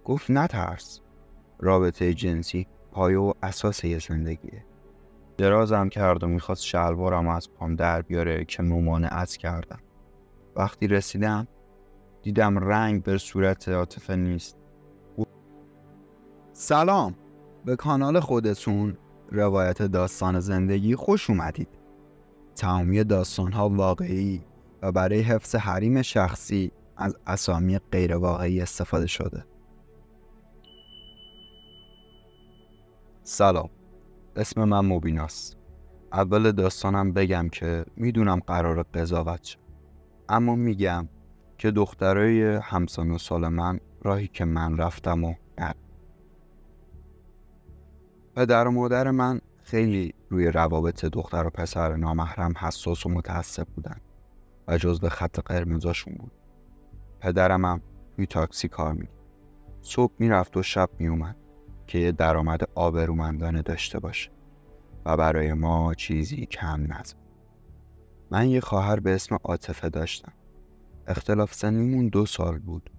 گفت نترس، رابطه جنسی پایه و اساس یه زندگیه. درازم کرد و میخواست شلوارم از پام در بیاره که ممانعت کردم. وقتی رسیدم دیدم رنگ به صورت عاطفه نیست. سلام، به کانال خودتون روایت داستان زندگی خوش اومدید. تمامی داستان‌ها واقعی و برای حفظ حریم شخصی از اسامی غیر واقعی استفاده شده. سلام، اسم من مبیناست. اول داستانم بگم که میدونم قرار قضاوت شه، اما میگم که دخترای همسن و سال من راهی که من رفتم و نرم. پدر و مادر من خیلی روی روابط دختر و پسر نامحرم حساس و متعصب بودن و جزو خط قرمزاشون بود. پدرم هم توی تاکسی کار می‌کرد. صبح میرفت و شب میومد که یه درآمد آبرومندانه داشته باشه و برای ما چیزی کم نذاره. من یه خواهر به اسم عاطفه داشتم. اختلاف سنیمون 2 سال بود.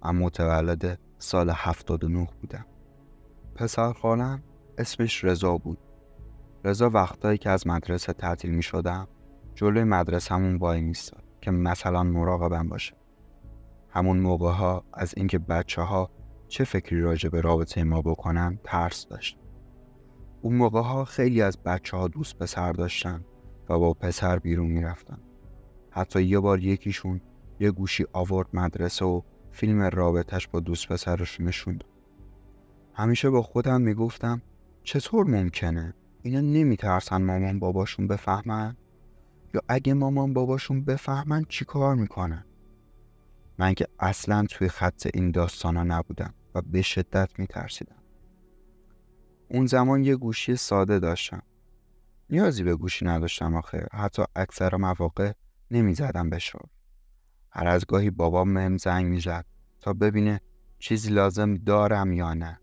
من متولد سال 79 بودم. پسر خالم اسمش رضا بود. رضا وقتایی که از مدرسه تعطیل می شدم جلوی مدرسه‌مون وای میستاد که مثلا مراقبم باشه. همون موقع ها از اینکه بچه‌ها چه فکری راجع به رابطه ما بکنن ترس داشتم. اون موقع ها خیلی از بچه‌ها دوست پسر داشتن و با پسر بیرون میرفتن. حتی یه بار یکیشون یه گوشی آورد مدرسه و فیلم رابطش با دوست پسرش نشوند. همیشه با خودم میگفتم چطور ممکنه؟ اینا نمیترسن مامان باباشون بفهمن؟ یا اگه مامان باباشون بفهمن چی کار میکنن؟ من که اصلا توی خط این داستانا نبودم و به شدت میترسیدم. اون زمان یه گوشی ساده داشتم. نیازی به گوشی نداشتم آخه. حتی اکثر مواقع نمیزدم به شارژ. هر از گاهی بابام بهم زنگ میزد تا ببینه چیزی لازم دارم یا نه.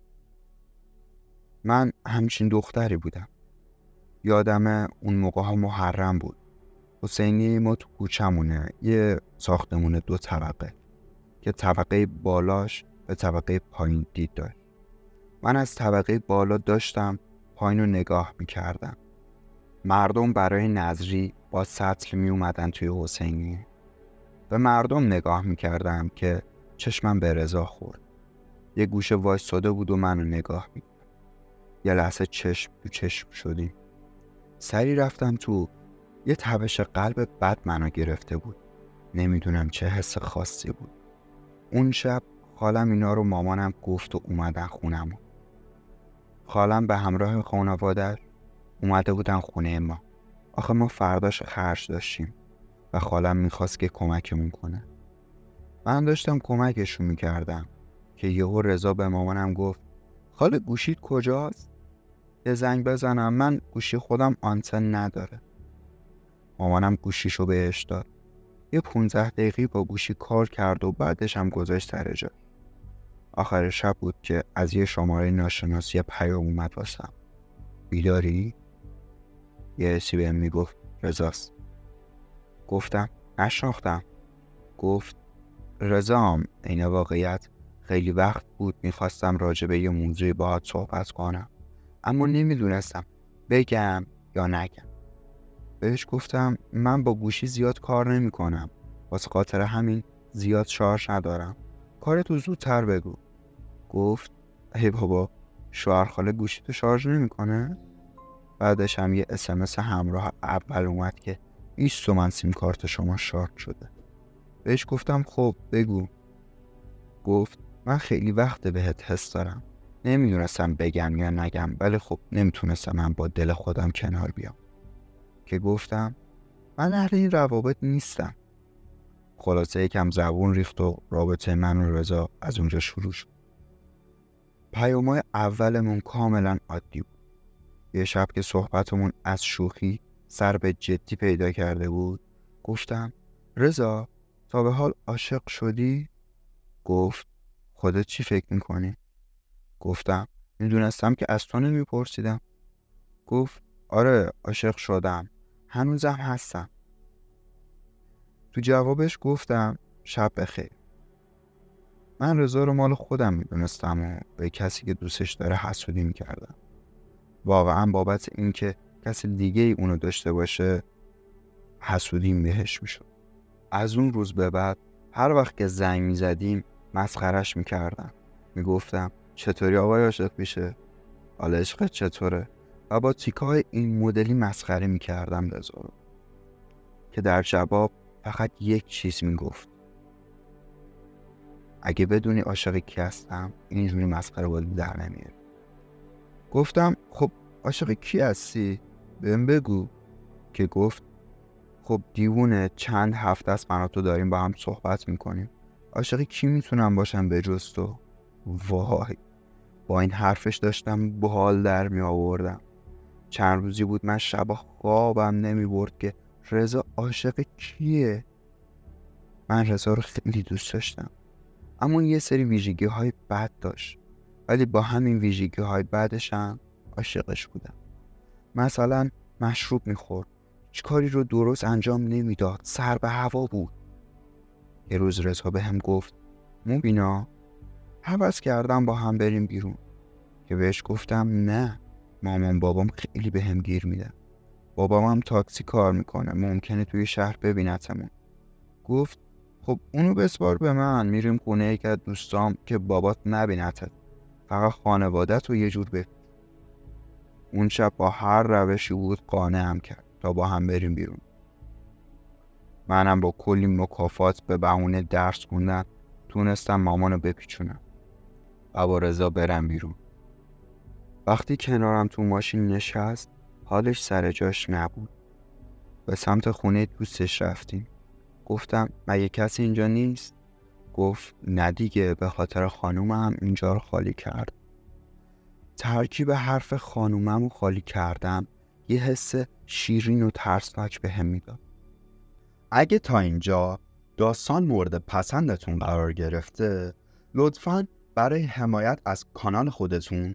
من همچین دختری بودم. یادم اون موقع ها محرم بود. حسینی ما تو کوچمونه یه ساختمون 2 طبقه که طبقه بالاش به طبقه پایین دید داشت. من از طبقه بالا داشتم پایین رو نگاه میکردم. مردم برای نظری با سطل می اومدن توی حسینی. به مردم نگاه میکردم که چشمم به رضا خورد. یه گوشه وایساده بود و منو نگاه میکرد. یه لحظه چشم تو چشم شدیم. سری رفتم تو. یه تپش قلب بد منو گرفته بود. نمیدونم چه حس خاصی بود. اون شب خالم اینا رو مامانم گفت و اومدن خونمون. خالم به همراه خانواده‌اش اومده بودن خونه ما. آخه ما فرداش خرج داشتیم و خالم میخواست که کمکمون کنه. من داشتم کمکشون میکردم که یهو رضا به مامانم گفت خاله گوشیت کجاست؟ یه زنگ بزنم، من گوشی خودم آنتن نداره. مامانم گوشیشو بهش داد. یه 15 دقیقه با گوشی کار کرد و بعدش هم گذاشت سر جا. آخر شب بود که از یه شماره ناشناسی پیام اومد واسم. بیداری؟ یه حسی بهم میگفت رضاست. گفتم نشناختم. گفت رضام، این واقعیت خیلی وقت بود میخواستم راجع به یه موضوعی باهات صحبت کنم، اما نمیدونستم بگم یا نگم. بهش گفتم من با گوشی زیاد کار نمی کنم، واسه خاطر همین زیاد شارژ ندارم، کارتو زودتر بگو. گفت ای بابا، شوهر خاله گوشیتو شارژ نمی کنه؟ بعدش هم یه SMS همراه اول اومد که 20 تومن سیم کارت شما شارژ شده. بهش گفتم خب بگو. گفت من خیلی وقت بهت حس دارم، نمیدونستم بگم یا نگم، ولی خب نمیتونستم من با دل خودم کنار بیام. که گفتم من اهل این روابط نیستم. خلاصه یکم زبون ریخت و رابطه من و رضا از اونجا شروع شد. پیام‌های اولمون کاملا عادی بود. یه شب که صحبتمون از شوخی سر به جدی پیدا کرده بود گفتم رضا تا به حال عاشق شدی؟ گفت خودت چی فکر میکنی؟ گفتم میدونستم که از تو نمیپرسیدم. گفت آره عاشق شدم، هنوزم هستم. تو جوابش گفتم شب بخیر. من رضا رو مال خودم میدونستم و به کسی که دوستش داره حسودی میکردم. واقعا بابت این که کسی دیگه ای اونو داشته باشه حسودیم بهش میشد. از اون روز به بعد هر وقت که زنگ میزدیم مسخرش میکردم. میگفتم چطوری آقای عاشق میشه؟ حالا عشقت چطوره؟ و با تیکای این مدلی مسخره میکردم رضا رو که در جواب فقط یک چیز میگفت: اگه بدونی عاشق کی هستم اینجوری مسخره بازی در نمیاری. گفتم خب عاشق کی هستی؟ بهم بگو. که گفت خب دیوونه، چند هفته است من و تو داریم با هم صحبت میکنیم، عاشق کی میتونم باشم به جز تو؟ وای، با این حرفش داشتم بحال در می آوردم. چند روزی بود من شب خوابم نمی برد که رضا عاشق کیه. من رضا رو خیلی دوست داشتم، اما یه سری ویژگی های بد داشت، ولی با همین ویژگی های بدش هم عاشقش بودم. مثلا مشروب میخورد، هیچ کاری رو درست انجام نمیداد، سر به هوا بود. یه روز رضا به هم گفت مبینا هوس کردم با هم بریم بیرون. که بهش گفتم نه، مامان بابام خیلی به هم گیر میده، بابام هم تاکسی کار میکنه، ممکنه توی شهر ببینتمون. گفت خب اونو بسپار به من، میریم خونه یکی از دوستام که بابات نبینتت، فقط خانوادت رو یه جور ببین. اون شب با هر روشی بود قانعم کرد تا با هم بریم بیرون. منم با کلی مکافات به بهونه درس خوندن تونستم مامانو بپیچونم و با رضا برم بیرون. وقتی کنارم تو ماشین نشست حالش سر جاش نبود. به سمت خونه دوستش رفتیم. گفتم مگه کسی اینجا نیست؟ گفت نه دیگه، به خاطر خانومم اینجا رو خالی کرد. ترکیب حرف خانومم رو خالی کردم یه حس شیرین و ترسناک به هم میداد. اگه تا اینجا داستان مورد پسندتون قرار گرفته، لطفاً برای حمایت از کانال خودتون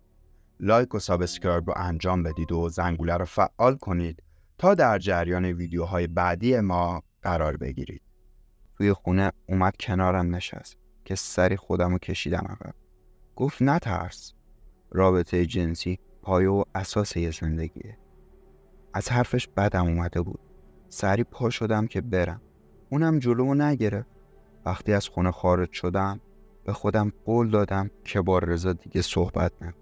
لایک و سابسکرایب رو انجام بدید و زنگوله رو فعال کنید تا در جریان ویدیوهای بعدی ما قرار بگیرید. توی خونه اومد کنارم نشست که سری خودم رو کشیدم عقب. گفت نترس، رابطه جنسی پایه و اساس یه زندگیه. از حرفش بدم اومده بود. سری پا شدم که برم، اونم جلومو نگرفت. وقتی از خونه خارج شدم به خودم قول دادم که با رضا دیگه صحبت نکنم.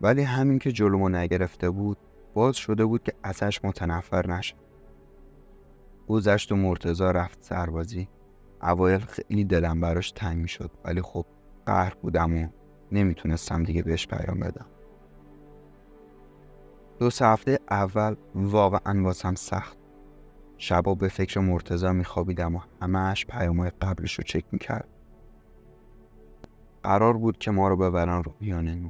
ولی همین که جلومو نگرفته بود باز شده بود که ازش متنفر نشم. گذشت و مرتضی رفت سربازی. اوایل خیلی دلم براش تنگ می شد، ولی خب قهر بودم و نمیتونستم دیگه بهش پیام بدم. 2 هفته اول واقعا واسم سخت. شبا به فکر مرتضی میخوابیدم و همه‌اش پیام‌های قبلش رو چک میکرد. قرار بود که ما رو ببرن روحیانه نو.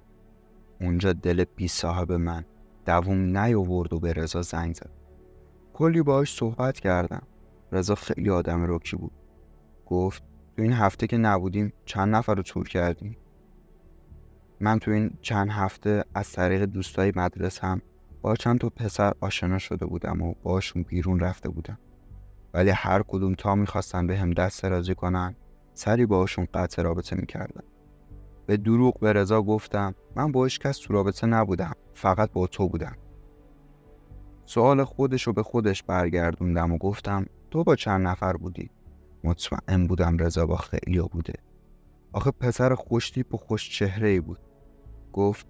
اونجا دل بی صاحب من دووم نیاورد و به رضا زنگ زد. کلی باهاش صحبت کردم. رضا خیلی آدم رکی بود. گفت تو این هفته که نبودیم چند نفر رو تور کردیم؟ من تو این چند هفته از طریق دوستای مدرسه‌ام با چند تا پسر آشنا شده بودم و باشون بیرون رفته بودم، ولی هر کدوم تا میخواستن به هم دست درازی کنن سری باشون قطع رابطه میکردم. به دروغ به رضا گفتم من با هیچ کس تو رابطه نبودم، فقط با تو بودم. سوال خودش رو به خودش برگردوندم و گفتم تو با چند نفر بودی؟ مطمئن بودم رضا با خیلیا بوده. آخه پسر خوشتیپ و خوش چهره‌ای بود. گفت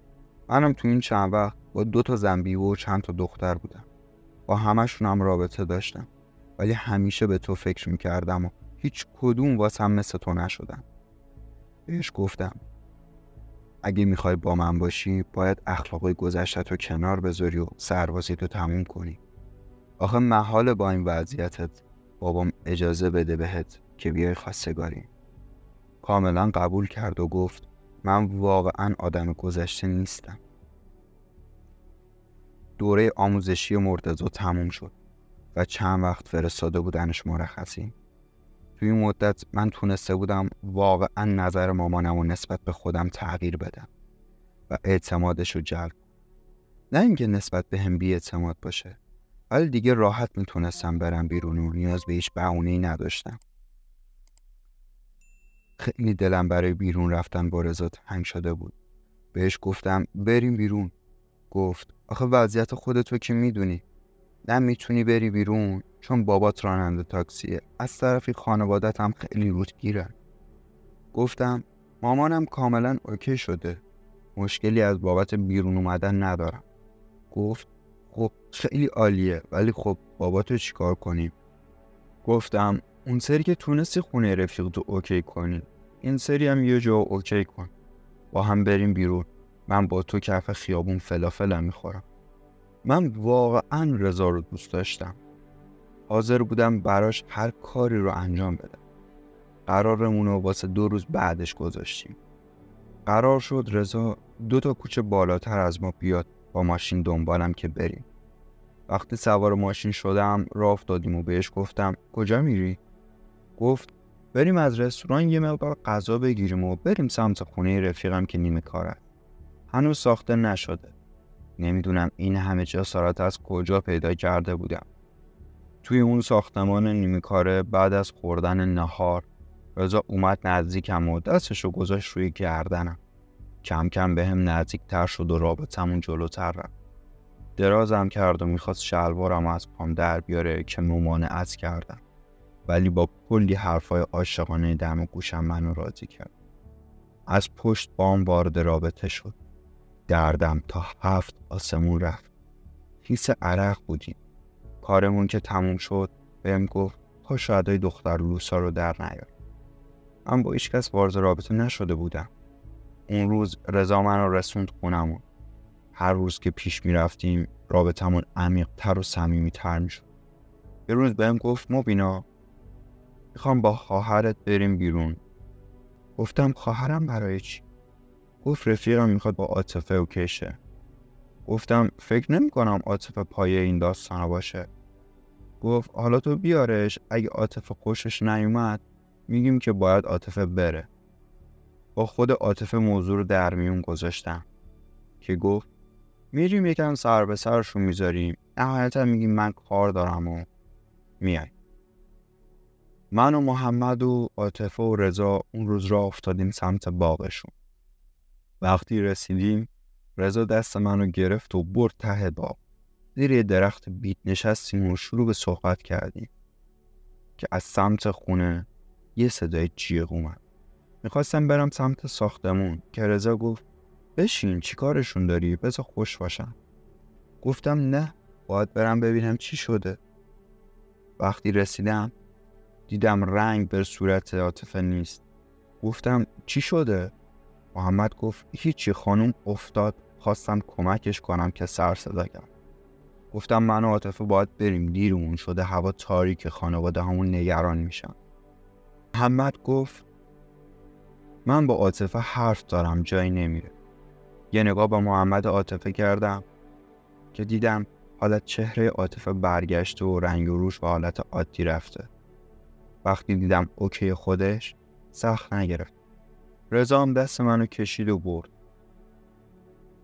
منم تو این چند وقت با 2 تا زنبیه و چند تا دختر بودم. با همشون هم رابطه داشتم، ولی همیشه به تو فکر میکردم و هیچ کدوم واسم مثل تو نشدن. بهش گفتم اگه میخوای با من باشی باید اخلاقای گذشتت رو کنار بذاری و سربازیت رو تموم کنی. آخه محاله با این وضعیتت بابام اجازه بده بهت که بیای خواستگاری. کاملا قبول کرد و گفت من واقعا آدم گذشته نیستم. دوره آموزشی مرتضی تموم شد و چند وقت فرستاده بودنش مرخصی. توی این مدت من تونسته بودم واقعا نظر مامانم و نسبت به خودم تغییر بدم و اعتمادش رو جلب. نه اینکه نسبت به هم بی اعتماد باشه، ولی دیگه راحت میتونستم برم بیرون و نیاز به هیچ بهونه‌ای نداشتم. خیلی دلم برای بیرون رفتن با رضا تنگ شده بود. بهش گفتم بریم بیرون. گفت آخه وضعیت خودتو که میدونی، نه میتونی بری بیرون چون بابات راننده تاکسیه، از طرفی خانوادت هم خیلی روت گیرن. گفتم مامانم کاملا اوکی شده، مشکلی از بابت بیرون اومدن ندارم. گفت خب خیلی عالیه، ولی خب باباتو چیکار کنیم؟ گفتم اون سری که تونستی خونه رفیقتو اوکی کنی، این سری هم یه جا اوکی کن، با هم بریم بیرون. من با تو کف خیابون فلافلم میخورم. من واقعا رضا رو دوست داشتم، حاضر بودم براش هر کاری رو انجام بدم. قرارمون رو واسه 2 روز بعدش گذاشتیم. قرار شد رضا 2 تا کوچه بالاتر از ما بیاد با ماشین دنبالم که بریم. وقتی سوار ماشین شدم راه افتادیم و بهش گفتم کجا میری؟ گفت بریم از رستوران یه مقدار غذا بگیریم و بریم سمت خونه رفیقم که نیمه کاره. هنوز ساخته نشده. نمیدونم این همه جسارت از کجا پیدا کرده بودم. توی اون ساختمان نیمه کاره بعد از خوردن نهار رضا اومد نزدیکم و دستشو گذاشت روی گردنم. کم کم به هم نزدیکتر شد و رابطمون جلوتر رفت. درازم کرد و میخواست شلوارم از پام در بیاره که ممانعت کردم، ولی با کلی حرفای عاشقانه دم گوشم منو راضی کرد. از پشت بام وارد رابطه شد. دردم تا 7 آسمون رفت. حس عرق بودیم. کارمون که تموم شد بهم گفت پاشو ادای دختر لوسا رو در نیار. من با هیچ کس وارد رابطه نشده بودم. اون روز رضا من رو رسوند خونمون. هر روز که پیش می رفتیم رابطمون عمیق‌تر و صمیمی‌تر می شد. یه روز بهم گفت مبینا میخوام با خواهرت بریم بیرون. گفتم خواهرم برای چی؟ گفت رفیقم میخواد با عاطفه اوکی شه. گفتم فکر نمی کنم عاطفه پایه این داستانا باشه. گفت حالا تو بیارش، اگه عاطفه خوشش نیومد میگیم که باید عاطفه بره. با خود عاطفه موضوع رو در میون گذاشتم که گفت میریم یکم سر به سرشون میذاریم، نهایتا میگیم من کار دارم و میای. من و محمد و عاطفه و رضا اون روز راه افتادیم سمت باغشون. وقتی رسیدیم رضا دست منو گرفت و برد ته باغ. زیر یه درخت بیت نشستیم و شروع به صحبت کردیم که از سمت خونه یه صدای جیغ اومد. میخواستم برم سمت ساختمون که رضا گفت بشین چی کارشون داری، بذار خوش باشن. گفتم نه، باید برم ببینم چی شده. وقتی رسیدم دیدم رنگ بر صورت عاطفه نیست. گفتم چی شده؟ محمد گفت هیچی، خانوم افتاد، خواستم کمکش کنم که سر صدا کرد. گفتم من و عاطفه باید بریم، دیرمون شده، هوا تاریک، خانواده همون نگران میشن. محمد گفت من با عاطفه حرف دارم، جایی نمیره. یه نگاه با محمد عاطفه کردم که دیدم حالت چهره عاطفه برگشته و رنگ و روش به حالت عادی رفته. وقتی دیدم اوکی خودش سخت نگرفت. رضا هم دست منو کشید و برد.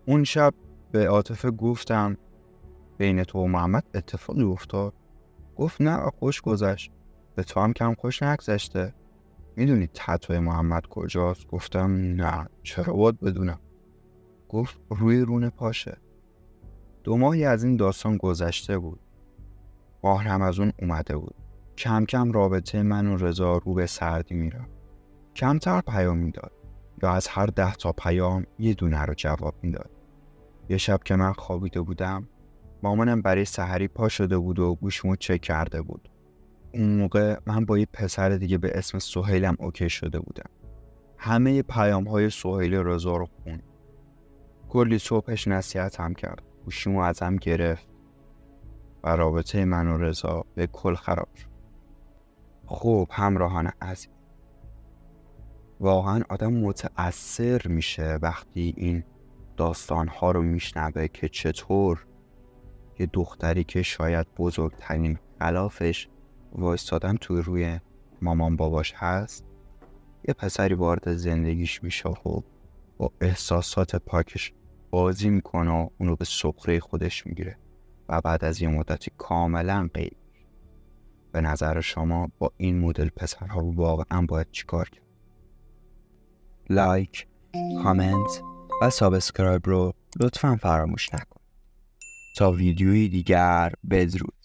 اون شب به عاطفه گفتم بین تو و محمد اتفاقی افتاد؟ گفت نه خوش گذشت. به تو هم کم خوش نگذشته؟ میدونی تتوی محمد کجاست؟ گفتم نه، چرا باید بدونم؟ گفت روی رون پاشه. 2 ماهی از این داستان گذشته بود. ماه رمضان اومده بود. کم کم رابطه من و رضا رو به سردی میرفت. کمتر پیام میداد یا از هر 10 تا پیام یه دونه رو جواب میداد. یه شب که من خوابیده بودم مامانم برای سحری پا شده بود و گوشمو چک کرده بود. اون موقع من با یه پسر دیگه به اسم سهیلم اوکی شده بودم. همه پیام‌های سهیل رضا رو خوند. کلی صبحش نصیحتم کرد. گوشیمو ازم گرفت و رابطه من و رضا به کل خراب شد. خب همراهان عزیز، واقعا آدم متأثر میشه وقتی این داستان‌ها رو میشنوه که چطور یه دختری که شاید بزرگترین خلافش وایستادن توی روی مامان باباش هست، یه پسری وارد زندگیش میشه و با احساسات پاکش بازی میکنه و اونو به سخره خودش میگیره و بعد از یه مدتی کاملا غیب. به نظر شما با این مدل پسرها واقعا باید چیکار کرد؟ لایک، کامنت و سابسکرایب رو لطفاً فراموش نکن. تا ویدیوی دیگر، بدرود.